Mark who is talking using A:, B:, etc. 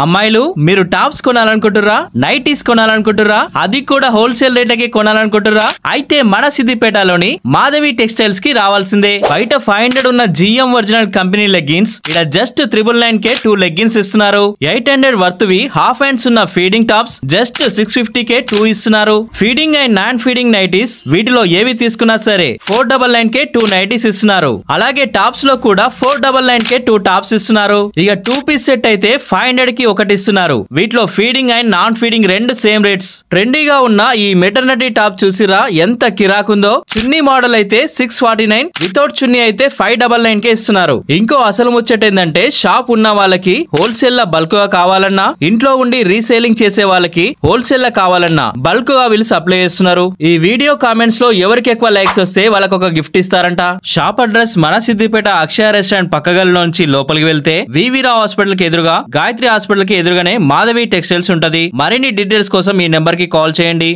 A: అమ్మాయిలు మీరు tops కొనాలనుకుంటుర్రా, nighties కొనాలనుకుంటుర్రా, అది కూడా హోల్సేల్ రేట్లకి కొనాలనుకుంటుర్రా? అయితే మన సిద్దిపేటలోని మాధవి టెక్స్టైల్స్ కి రావాల్సిందే. బయట 500 ఉన్న జిఎం ఒరిజినల్ కంపెనీ లెగ్గిన్స్ ఇక్కడ జస్ట్ 999 2 లెగ్గిన్స్ ఇస్తున్నారు. 800 వర్త్వి హాఫ్ హ్యాండ్స్ ఉన్న ఫీడింగ్ టాప్స్ జస్ట్ 650 2 ఇస్తున్నారు. Feeding and non feeding nighties వీటిలో ఏవి తీసుకున్నా సరే 499 2 నైటీస్ ఇస్తున్నారు. అలాగే టాప్స్ లో కూడా 499 2 టాప్స్ ఇస్తున్నారు. ఇక 2 పీస్ సెట్ అయితే 500 కి ఒకటి ఇస్తున్నారు. వీటిలో ఫీడింగ్ అండ్ నాన్ ఫీడింగ్ రెండు సేమ్ రేట్స్. ట్రెండీగా ఉన్న ఈ మెటర్నిటీ టాప్ చూసిరా ఎంత కిరాకుందో. చున్నీ మోడల్ అయితే 649, వితౌట్ చున్నీ అయితే 599 కే ఇస్తున్నారు. ఇంకో అసలు ముచ్చట ఏంటంటే షాప్ ఉన్న వాళ్ళకి హోల్సేల్ లా బల్క్ గా కావాలన్నా, ఇంట్లో ఉండి రీసేలింగ్ చేసే వాళ్ళకి హోల్సేల్ లా కావాలన్నా బల్క్ గా వీళ్ళు సప్లై చేస్తున్నారు. ఈ వీడియో కామెంట్స్ లో ఎవరికి ఎక్కువ లైక్స్ వస్తే వాళ్ళకి ఒక గిఫ్ట్ ఇస్తారంట. షాప్ అడ్రస్ మన సిద్దిపేట అక్షయ రెస్టారెంట్ పక్కగల నుంచి లోపలికి వెళ్తే వివిరావు హాస్పిటల్ కి ఎదురుగా, గాయత్రి హాస్పిటల్ కి ఎదురుగానే మాధవి టెక్స్టైల్స్ ఉంటది. మరిన్ని డీటెయిల్స్ కోసం ఈ నెంబర్ కి కాల్ చేయండి.